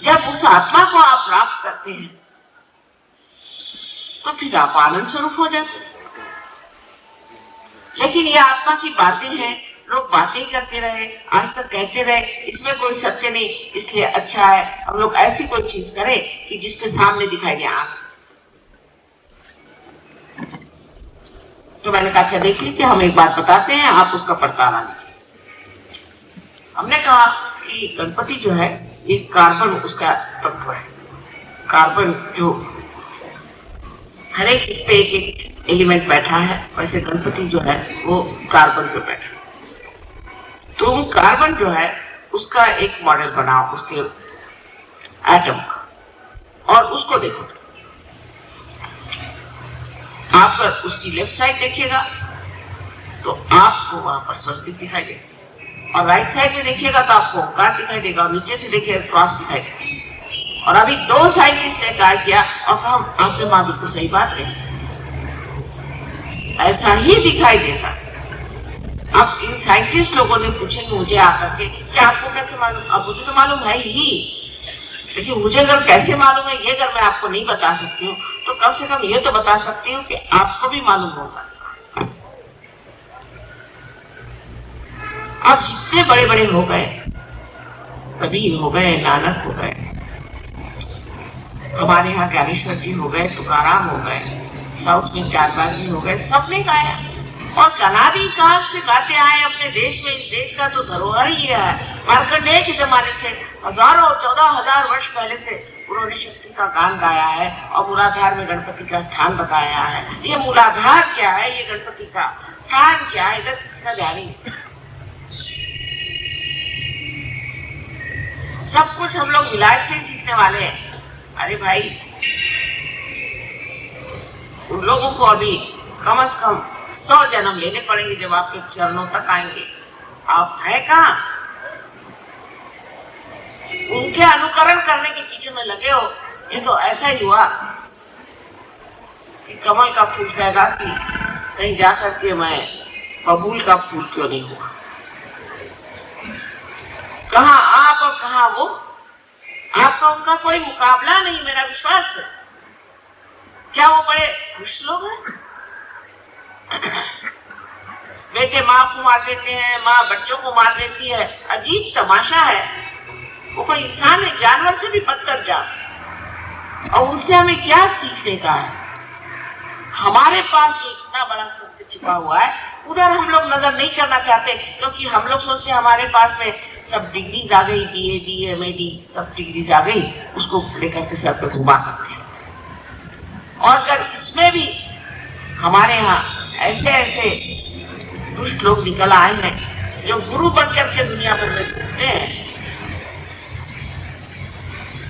जब उस आत्मा को आप प्राप्त करते हैं तो फिर आप आनंद स्वरूप हो जाते हैं। लेकिन ये आत्मा की बातें हैं, लोग बातें करते रहे, आज तक कहते रहे, इसमें कोई सत्य नहीं, इसलिए अच्छा है हम लोग ऐसी कोई चीज करें कि जिसके सामने दिखाई दे आंख। तो मैंने कहा अच्छा देख लीजिए, हम एक बात बताते हैं, आप उसका पड़ताला लीजिए। हमने कहा कि गणपति जो है ये कार्बन उसका तत्व है। कार्बन जो हर एक इस पे एक एक एलिमेंट बैठा है, वैसे गणपति जो है वो कार्बन पे बैठा है। तो कार्बन जो है उसका एक मॉडल बनाओ उसके एटम का, और उसको देखो। आप अगर उसकी लेफ्ट साइड देखिएगा तो आपको वहां पर स्वस्तिक दिखाई देगा, और राइट साइड में देखिएगा तो आपको ओंकार दिखाई देगा, और नीचे से देखिएगा क्रॉस दिखाई देगा। और अभी दो साइंटिस्ट ने ट्राई किया और हम आपके माँ बिल्कुल सही बात है, ऐसा ही दिखाई देता। अब इन साइंटिस्ट लोगों ने पूछे मुझे आकर के कि आपको कैसे मालूम? अब मुझे तो मालूम है ही, लेकिन मुझे अगर कैसे मालूम है ये अगर मैं आपको नहीं बता सकती हूँ तो कम से कम ये तो बता सकती हूँ कि आपको भी मालूम हो सकता। अब जितने बड़े बड़े हो गए, कबीर हो गए, नानक हो गए, हमारे यहाँ ज्ञानेश्वर जी हो गए, तुकाराम हो गए, साउथ में ज्ञानबाज जी हो गए, सबने गाया और अनादि काल से गाते आए अपने देश में। इस देश का तो धरोहर ही है। मार्कंडेय के जमाने से हजारों 14,000 वर्ष पहले से उन्होंने शक्ति का गान गाया है और मूलाधार में गणपति का स्थान बताया है। ये मूलाधार क्या है, ये गणपति का स्थान क्या है, इधर किसका ध्यान नहीं। सब कुछ हम लोग विलायत से सीखने वाले हैं। अरे भाई, उन लोगों को अभी कम से कम 100 जन्म लेने पड़ेंगे जब आपके चरणों तक आएंगे। आप है कहाँ? उनके अनुकरण करने के पीछे में लगे हो। ये तो ऐसा ही हुआ कि कमल का फूल कहेगा कि कहीं जा करके मैं बबूल का फूल क्यों नहीं हुआ। कहाँ आप और कहाँ वो, आपका उनका कोई मुकाबला नहीं, मेरा विश्वास है। क्या वो बड़े खुश लोग हैं? बेटे माँ को मार देते हैं, माँ बच्चों को मार देती है। अजीब तमाशा है। वो कोई इंसान है, जानवर से भी बदतर जात। और उनसे हमें क्या सीखने का है? हमारे पास इतना बड़ा सत्य छिपा हुआ है, उधर हम लोग नजर नहीं करना चाहते, क्योंकि हम लोग सोचते हमारे पास में सब डिग्रीज आ गई, BA, BA, MAD, सब डिग्रीज आ गई, उसको लेकर के सर पर घुमा करते हैं। और अगर इसमें भी हमारे यहाँ ऐसे ऐसे दुष्ट लोग निकल आए हैं जो गुरु बनकर के दुनिया भर में घूमते हैं,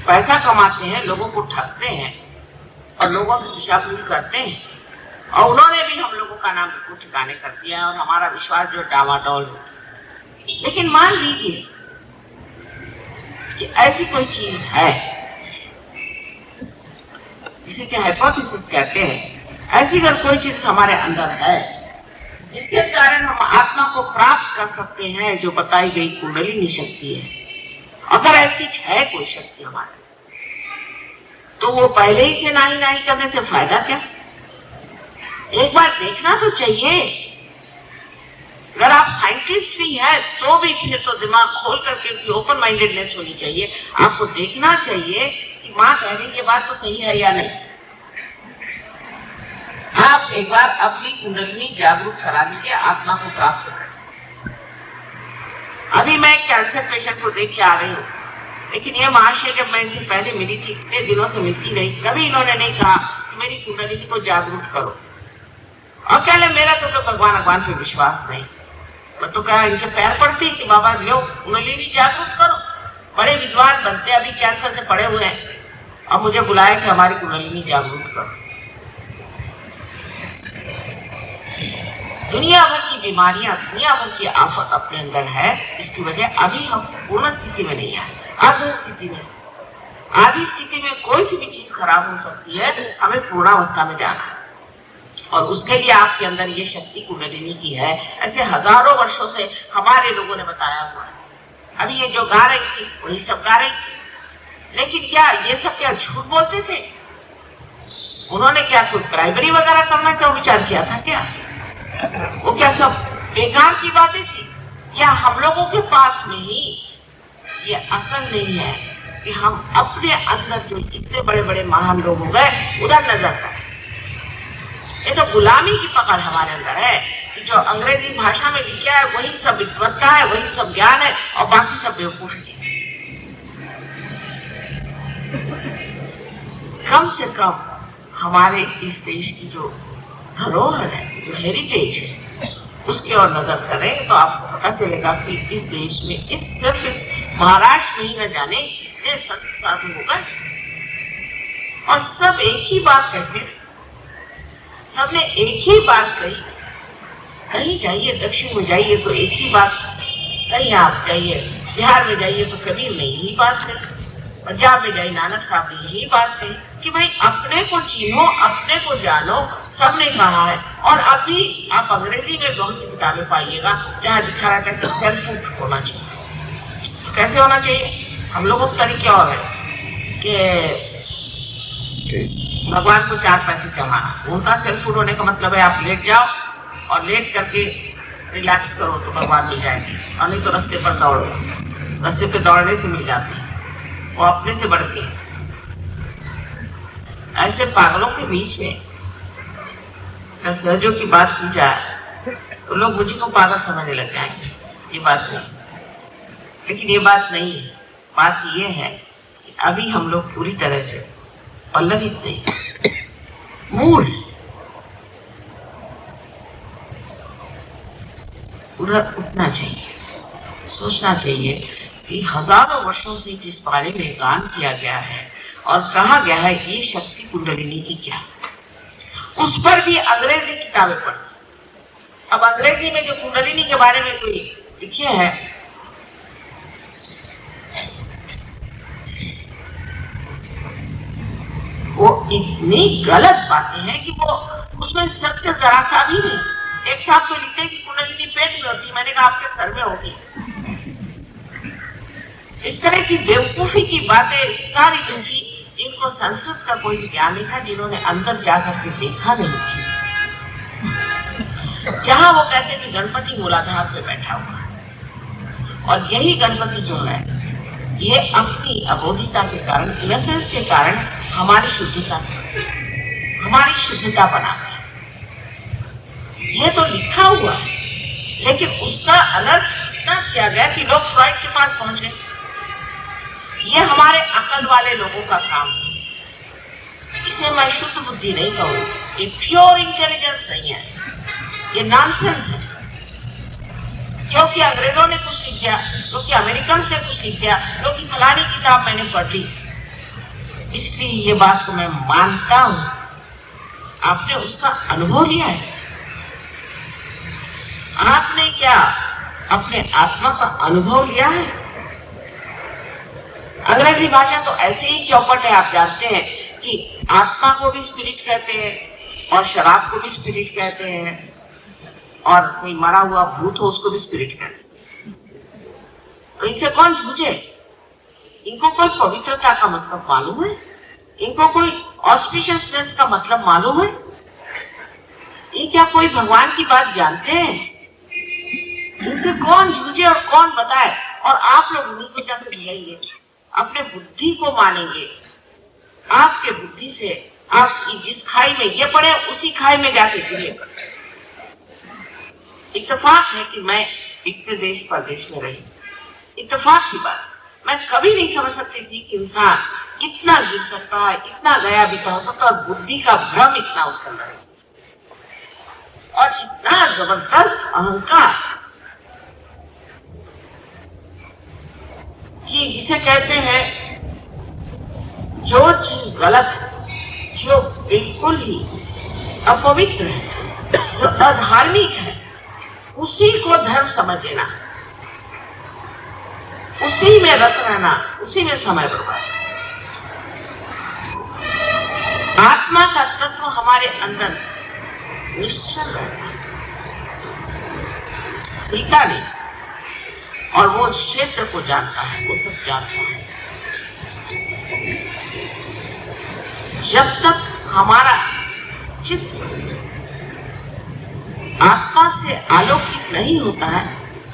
पैसा कमाते हैं, लोगों को ठगते हैं और लोगों की दिशा भूल करते हैं, और उन्होंने भी हम लोगों का नाम बिल्कुल ठिकाने कर दिया और हमारा विश्वास जो डामाडोल हो। लेकिन मान लीजिए कि ऐसी कोई चीज है जिसे कि हाइपोथेसिस कहते हैं, ऐसी अगर कोई चीज हमारे अंदर है जिसके कारण हम आत्मा को प्राप्त कर सकते हैं, जो बताई गई कुंडलिनी शक्ति है, अगर ऐसी है कोई शक्ति हमारे, तो वो पहले ही से नहीं नहीं करने से फायदा क्या? एक बार देखना तो चाहिए। अगर आप साइंटिस्ट भी है तो भी फिर तो दिमाग खोल करके ओपन माइंडेडनेस होनी चाहिए। आपको देखना चाहिए कि माँ कह रही ये बात तो सही है या नहीं। आप एक बार अपनी कुंडलिनी जागरूक करा लीजिए, आत्मा को प्राप्त करें। अभी मैं कैंसर पेशेंट को देख के आ रही हूँ, लेकिन ये महाशय जब मैं इनसे पहले मिली थी, इतने दिनों से मिलती रही, कभी इन्होंने नहीं कहा कि मेरी कुंडलिनी को जागरूक करो। और कह ले मेरा तो भगवान पे विश्वास नहीं। मैं तो कहा इनके पैर पड़ती कि बाबा लो कुंडलिनी जागरूक करो। बड़े विद्वान बनते अभी कैंसर से पड़े हुए हैं, अब मुझे बुलाया कि हमारी कुंडलिनी जागरूक करो। दुनिया भर की बीमारियां, दुनिया भर की आफत अपने अंदर है, इसकी वजह अभी हम पूर्ण स्थिति में नहीं आए, आधी स्थिति में। आधी स्थिति में कोई सी भी चीज खराब हो सकती है, हमें पूर्णावस्था में जाना है, और उसके लिए आपके अंदर ये शक्ति कुंडलिनी की है। ऐसे हजारों वर्षों से हमारे लोगों ने बताया हुआ है। अभी ये जो गा रही थी वही सब गा रही थी। लेकिन क्या ये सब क्या झूठ बोलते थे? उन्होंने क्या कोई प्राइमरी वगैरह करने का विचार किया था क्या? वो क्या सब बेकार की बातें थी? या हम लोगों के पास में ही ये अकल नहीं है कि हम अपने अंदर जो इतने बड़े बड़े महान लोग हो गए उधर नजर करें? ये तो गुलामी की पकड़ हमारे अंदर है कि जो अंग्रेजी भाषा में लिखा है वही सब विद्वत्ता है, वही सब ज्ञान है और बाकी सब बेवकूफी है। कम से कम हमारे इस देश की जो धरोहर है, जो हेरिटेज है, उसकी ओर नजर करें तो आपको पता चलेगा कि इस देश में सिर्फ इस महाराष्ट्र में ही न जाने ये संत साधु हो गए और सब एक ही बात कहते हैं। सबने एक ही बात कही, कहीं जाइए, दक्षिण में जाइए तो एक ही बात, कहीं आप जाइए बिहार में जाइए तो कबीर ने यही बात कही, पंजाब में जाइए नानक साहब ने यही बात कही कि भाई अपने को चीनो, अपने को जानो, सबने कहा है। और अभी आप अंग्रेजी में बहुत सी किताबें पाइएगा जहाँ दिखा रहा है कि सेल्फ होना चाहिए। कैसे होना चाहिए? हम लोगों का तरीका और है कि भगवान को 4 पैसे चढ़ाना। उनका सेल्फ फूड होने का मतलब है आप लेट जाओ और लेट करके रिलैक्स करो तो भगवान मिल जाएंगे, और नहीं तो रास्ते पर दौड़ो। रास्ते पे दौड़ने से मिल जाते हैं, वो अपने से बढ़ते हैं। ऐसे पागलों के बीच में जब सहजों की बात की जाए तो लोग मुझे को पागल समझने लग जाएंगे। ये बात नहीं, लेकिन ये बात नहीं है। बात ये है कि अभी हम लोग पूरी तरह से पल्लवित नहीं, मूड उधर उठना चाहिए, सोचना चाहिए कि हजारों वर्षों से जिस बारे में गान किया गया है और कहा गया है ये शक्ति कुंडलिनी की क्या, उस पर भी अंग्रेजी किताबें पढ़ी। अब अंग्रेजी में जो कुंडलिनी के बारे में कोई लिखे है वो इतनी गलत बातें हैं कि वो उसमें सत्य जरा सा भी नहीं। एक साहब तो लिखते कि कुंडलिनी पेट में होती, मैंने कहा आपके सर में होगी। इस तरह की बेवकूफी की बातें सारी झूठी, इनको संस्कृत का कोई ज्ञान नहीं था, जिन्होंने अंदर जाकर के देखा नहीं थी। जहां वो कहते कि गणपति मूलाधार पे बैठा हुआ है और यही गणपति जो है ये अपनी अबोधिता के कारण, इनसेंस के कारण हमारी शुद्धता बना है। ये तो लिखा हुआ है, लेकिन उसका अनर्थ इतना किया गया कि लोग फ्रॉइड के पास पहुंच गए। ये हमारे अकल वाले लोगों का काम है। इसे मैं शुद्ध बुद्धि नहीं कहूँ, ये प्योर इंटेलिजेंस नहीं है, ये नॉनसेंस है। क्योंकि अंग्रेजों ने कुछ लिख दिया, क्योंकि अमेरिकन ने कुछ लिख दिया, क्योंकि फलानी किताब मैंने पढ़ ली, इसलिए ये बात को मैं मानता हूं। आपने उसका अनुभव लिया है? आपने क्या अपने आत्मा का अनुभव लिया है? अंग्रेजी भाषा तो ऐसे ही चौपट है, आप जानते हैं कि आत्मा को भी स्पिरिट कहते हैं और शराब को भी स्पिरिट कहते हैं और कोई मरा हुआ भूत हो उसको भी स्पिरिट कहते हैं। तो इनसे कौन पूछे? इनको कोई पवित्रता का मतलब मालूम है? इनको कोई ऑस्पिशियसनेस का मतलब मालूम है? ये क्या कोई भगवान की बात जानते हैं? इनसे कौन जूझे और कौन बताए? और आप लोग उन्हीं को जाकर मिलाइए, अपने बुद्धि को मानेंगे। आपके बुद्धि से आप जिस खाई में ये पड़े उसी खाई में जाके गिरे। इत्तेफाक है कि मैं इतने देश परदेश में रही, इत्तेफाक की बात। मैं कभी नहीं समझ सकती थी कि इंसान इतना गिर सकता है, इतना गया बीता हो सकता है, और बुद्धि का भ्रम इतना उसके अंदर है और इतना जबरदस्त अहंकार कि जिसे कहते हैं जो चीज गलत है, जो बिल्कुल ही अपवित्र है, जो अधार्मिक है, उसी को धर्म समझ लेना, उसी में रत रहना, उसी में समय बर्बाद। आत्मा का तत्व हमारे अंदर निश्चल रहता है, हिलता नहीं, और वो क्षेत्र को जानता है, वो सब जानता है। जब तक हमारा चित्त आत्मा से आलोकित नहीं होता है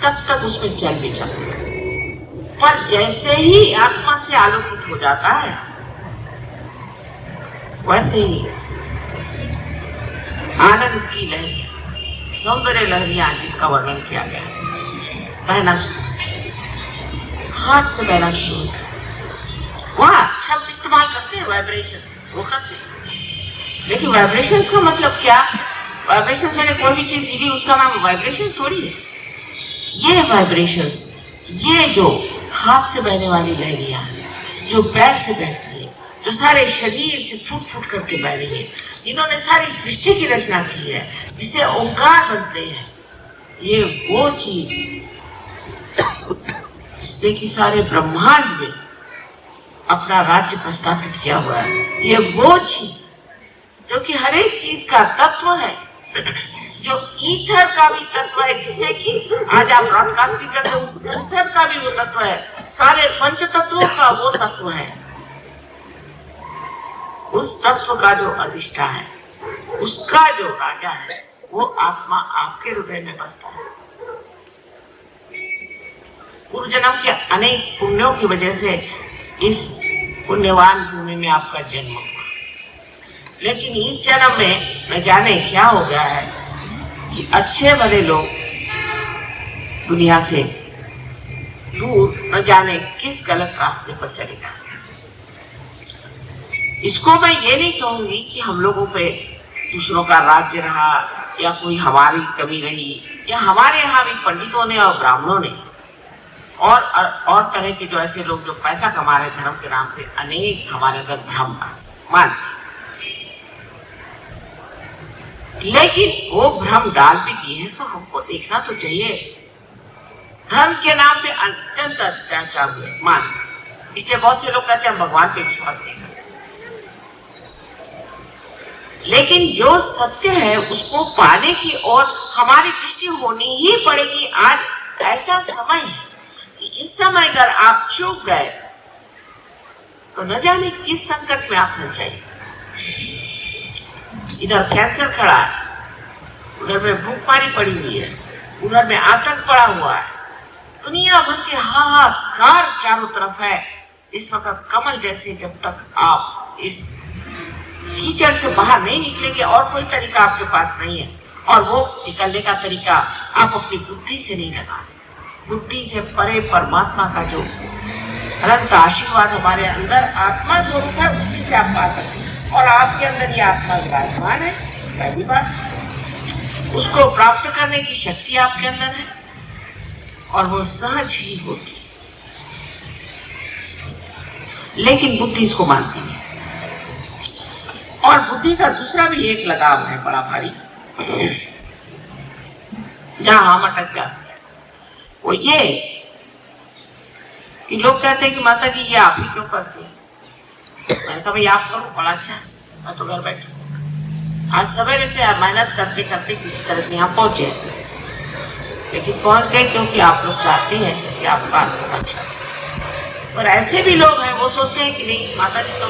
तब तक उसमें चल भी चलता है। पर जैसे ही आत्मा से आलोकित हो जाता है वैसे ही आनंद की लहरियां, सौंदर्य लहरियां जिसका वर्णन किया गया बहना शुरू, हाथ से बहना शुरू। वहां शब्द इस्तेमाल करते हैं वाइब्रेशन, वो करते हैं, लेकिन वाइब्रेशन का मतलब क्या? वाइब्रेशन मैंने कोई भी चीज हिली उसका नाम वाइब्रेशन थोड़ी है। ये वाइब्रेशन, ये जो हाथ से बहने वाली लहरियां, जो पैर से बहती है, जो सारे शरीर से फूट फूट करके बह रही है, जिन्होंने सारी सृष्टि की रचना की है, जिससे ओंकार बनते हैं, ये वो चीज जिसने कि सारे ब्रह्मांड में अपना राज्य प्रस्थापित किया हुआ है, ये वो चीज जो कि हर एक चीज का तत्व है, जो ईथर का भी तत्व है, जिससे कि आज आप ब्रॉडकास्टिंग करते हो, ईथर का भी वो तत्व है, सारे पंच तत्वों का वो तत्व है। उस तत्व का जो अधिष्ठा है, उसका जो राजा है, वो आत्मा आपके हृदय में बसता है। पूर्व जन्म के अनेक पुण्यों की वजह से इस पुण्यवान भूमि में आपका जन्म हुआ, लेकिन इस जन्म में न जाने क्या हो गया है कि अच्छे भले लोग दुनिया से दूर न जाने किस गलत रास्ते पर चले जाते हैं। इसको मैं ये नहीं कहूंगी कि हम लोगों पे दूसरों का राज्य रहा या कोई हमारी कमी रही, या हमारे यहाँ भी पंडितों ने और ब्राह्मणों ने और तरह के जो ऐसे लोग जो पैसा कमा रहे धर्म के नाम पे, अनेक हमारे अंदर भ्रम मान, लेकिन वो भ्रम डाल भी दिए हैं तो हमको देखना तो चाहिए। धर्म के नाम पे अत्यंत अत्याचार हुए मान, इसलिए बहुत से लोग कहते हैं भगवान पे विश्वास नहीं करते, लेकिन जो सत्य है उसको पाने की ओर हमारी दृष्टि होनी ही पड़ेगी। आज ऐसा समय है कि इस समय अगर आप चूक गए तो न जाने किस संकट में आप फंस जाएंगे। इधर कैंसर खड़ा है, उधर में भूखमारी पड़ी हुई है, उधर में आतंक पड़ा हुआ है, दुनिया भर के हाहाकार चारों तरफ है। इस वक्त कमल जैसे जब तक आप इस कीचड़ से बाहर नहीं निकलेंगे और कोई तरीका आपके पास नहीं है, और वो निकलने का तरीका आप अपनी बुद्धि से नहीं लगा। बुद्धि से परे परमात्मा का जो अनंत आशीर्वाद हमारे अंदर आत्मा स्वरूप है, उसी से आप पा सकते हैं, और आपके अंदर ये आत्मा विराजमान है। पहली बात, उसको प्राप्त करने की शक्ति आपके अंदर है और वो सहज ही होती, लेकिन बुद्धि इसको मानती है। और बुद्धि का दूसरा भी एक लगाव है बड़ा भारी, जहां हम अटक जाते हैं, वो ये कि लोग कहते हैं कि माता जी ये आप ही क्यों करते हैं? मैं तो भाई आप करो, बड़ा अच्छा है, मैं तो घर बैठे आज सवेरे से मेहनत करते करते किसी तरह से यहाँ पहुंचे, लेकिन पहुंच गए क्योंकि आप लोग चाहते हैं कि आपका साक्षात। और ऐसे भी लोग हैं, वो सोचते हैं कि नहीं माता जी तो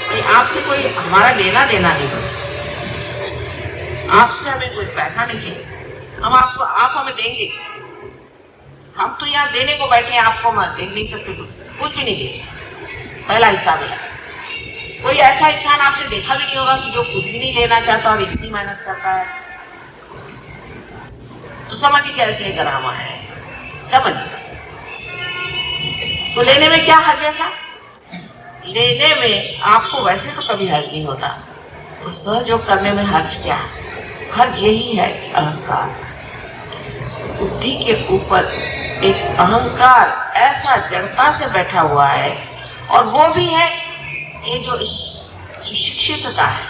आपसे कोई हमारा लेना देना नहीं होता, आपसे हमें कोई पैसा नहीं चाहिए, हम आपको, आप हमें देंगे, हम तो यहाँ देने को बैठे हैं, आपको मत दे नहीं सकते, कुछ भी नहीं देंगे। पहला हिस्सा मिला। कोई ऐसा इंसान आपने देखा भी नहीं होगा कि जो कुछ भी नहीं लेना चाहता और इतनी मेहनत करता है, तो समझिए कैसे ड्रामा है, समझिए। तो लेने में क्या हर्ज है साहब? लेने में आपको वैसे तो कभी हर्ज नहीं होता, तो सहयोग करने में हर्ज क्या है? हर्ज यही है अहंकार। बुद्धि के ऊपर एक अहंकार ऐसा जड़ता से बैठा हुआ है, और वो भी है ये जो सुशिक्षितता है,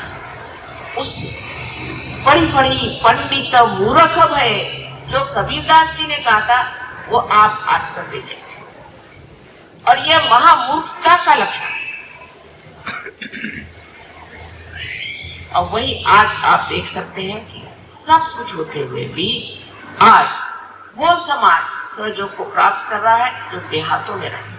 उस बड़ी बड़ी पंडित मूर्ख है जो कबीरदास जी ने कहा था, वो आप आज कर देते हैं, और ये महामूर्खता का लक्षण। और वही आज आप देख सकते हैं कि सब कुछ होते हुए भी आज वो समाज सहयोग को प्राप्त कर रहा है जो देहातों में रहे।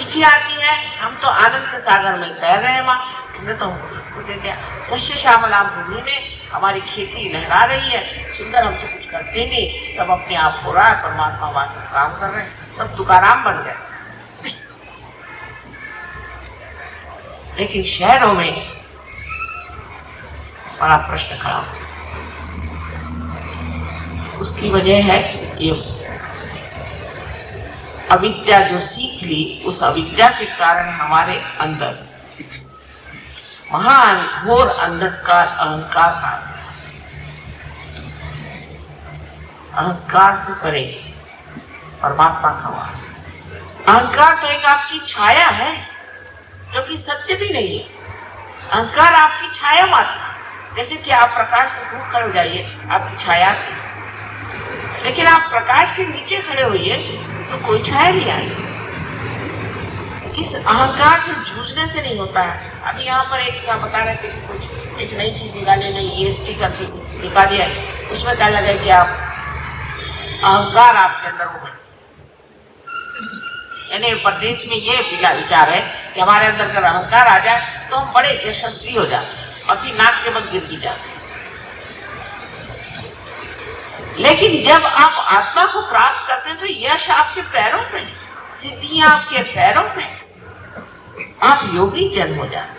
चिट्ठी आती है, हम तो आनंद के सागर में तैर रहे हैं माँ, तुमने तो हमको सब कुछ दे दिया। सस्य श्यामला भूमि में हमारी खेती लहरा रही है, सुंदर, हम तो कुछ करते नहीं, सब अपने आप हो रहा है, परमात्मा वास्ते काम कर रहे हैं, सब तुकाराम बन गए। लेकिन शहरों में बड़ा प्रश्न खड़ा हो, उसकी वजह है ये अविद्या जो सीख ली, उस अविद्या के कारण हमारे अंदर महान घोर अंधकार अहंकार आ गया। अहंकार से परे परमात्मा सवाल। अहंकार तो एक आपकी छाया है जो कि सत्य भी नहीं है। अहंकार आपकी छाया मात्र, जैसे कि आप प्रकाश से दूर खड़े हो जाइए, आपकी छाया, लेकिन आप प्रकाश के नीचे खड़े होइए तो कोई छाया नहीं आएगी। इस अहंकार से जूझने से नहीं होता है। अभी यहाँ पर एक बता रहे थे कि कुछ एक नई चीज निकाले, नहीं ये स्टिकर की कुछ निकाली है, उसमें क्या लगे कि आप अहंकार आपके अंदर हो गए। यानी प्रदेश में ये विचार है कि हमारे अंदर अगर अहंकार आ जाए तो हम बड़े यशस्वी हो जाते और फिर नाक के बद गिर भी जाते। लेकिन जब आप आत्मा को प्राप्त करते हैं तो यश आपके पैरों में, सिद्धियां आपके पैरों में, आप योगी जन हो जाते।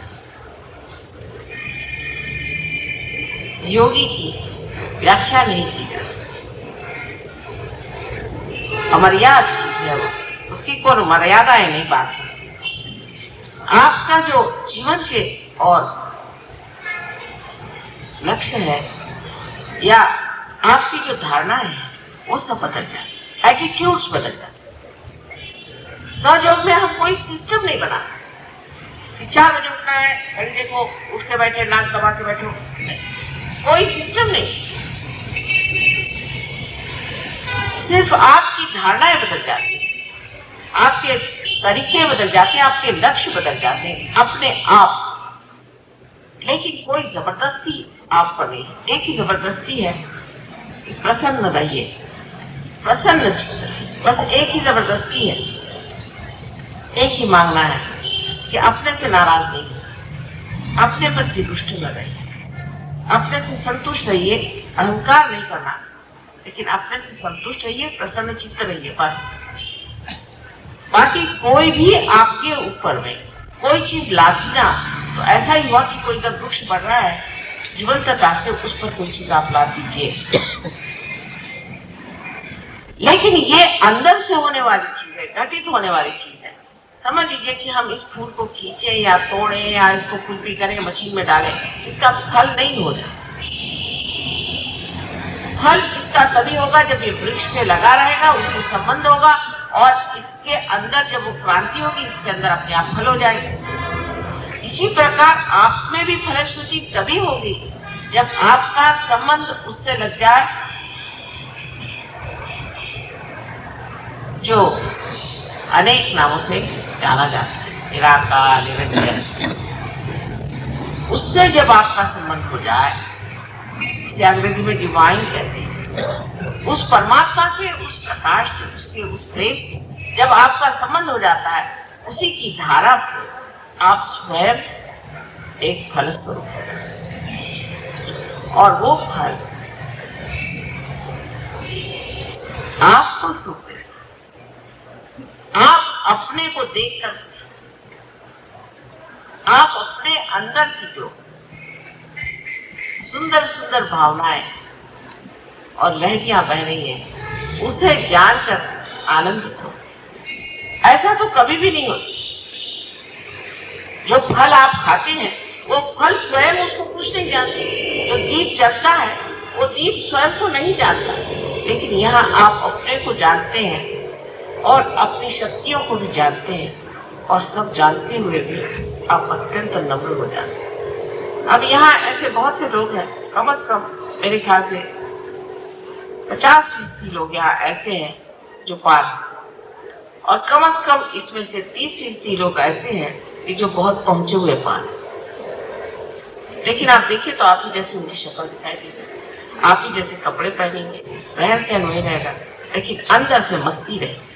योगी की व्याख्या नहीं की जाती, अमर्याद चीज है वो, उसकी कोई मर्यादाएं नहीं बात है। आपका जो जीवन के और लक्ष्य है या आपकी जो धारणाएं है वो सब बदल जाए, एटीट्यूड्स बदल जाए। सहयोग में हम कोई सिस्टम नहीं बना कि 4 बजे उठना है, घड़ी देखो, उठ के बैठे, नाक दबा के बैठो, कोई सिस्टम नहीं। सिर्फ आपकी धारणाएं बदल जाती हैं, आपके तरीके बदल जाते हैं, आपके लक्ष्य बदल जाते हैं अपने आप से। लेकिन कोई जबरदस्ती आप पर नहीं, एक ही जबरदस्ती है, प्रसन्न रहिए, प्रसन्न, बस एक ही जबरदस्ती है, एक ही मांगना है कि अपने से नाराज नहीं, अपने पर दुष्ट न रहिए, अपने से संतुष्ट रहिए, अहंकार नहीं करना, लेकिन अपने से संतुष्ट रहिए, प्रसन्न चित्त रहिए, बस। बाकी कोई भी आपके ऊपर में कोई चीज लादी ना, तो ऐसा ही हुआ कि कोई अगर वृक्ष बढ़ रहा है, जीवंतता से उस पर कोई चीज आप ला दीजिए, लेकिन ये अंदर से होने वाली चीज है, घटित होने वाली चीज है। समझ लीजिए कि हम इस फूल को खींचे या तोड़े या इसको खुरपी करें, मशीन में डालें, इसका फल नहीं हो जाए। फल इसका तभी होगा जब ये वृक्ष पे लगा रहेगा, उससे संबंध होगा, और इसके अंदर जब वो क्रांति होगी, इसके अंदर अपने आप फल हो जाएगी। इसी प्रकार आप में भी फलश्रुति तभी होगी जब आपका संबंध उससे लग जाए जो अनेक नामों से जाना जाता है, निराकार, निरंजन। उससे जब आपका संबंध हो जाए, इसे अंग्रेजी में डिवाइन कहते हैं, उस परमात्मा से, उस प्रकाश से, उसके उस प्रेम से जब आपका संबंध हो जाता है, उसी की धारा पर आप स्वयं एक फल स्वरूप हैं, और वो फल आपको सुख देता। आप अपने को देखकर, आप अपने अंदर की जो सुंदर सुंदर भावनाएं और लहरियां बह रही हैं, उसे जानकर आनंदित हो। ऐसा तो कभी भी नहीं होता। जो फल आप खाते हैं वो फल स्वयं उसको कुछ नहीं जानते। जो दीप जलता है वो दीप स्वयं को नहीं जानता, लेकिन यहाँ आप अपने को जानते हैं और अपनी शक्तियों को भी जानते हैं, और सब जानते हुए भी आप अत्यंत नम्र हो जाते हैं। अब यहाँ ऐसे बहुत से लोग हैं, कम से कम मेरे ख्याल से 50% लोग यहाँ ऐसे हैं जो पार, और कम से कम इसमें से 30% लोग ऐसे हैं कि जो बहुत पहुंचे हुए पार। लेकिन आप देखिए तो आप ही जैसे उनकी शक्ल दिखाई देगी, आप ही जैसे कपड़े पहनेंगे, रहन सहन वही रहेगा, लेकिन अंदर से मस्ती रहेगी।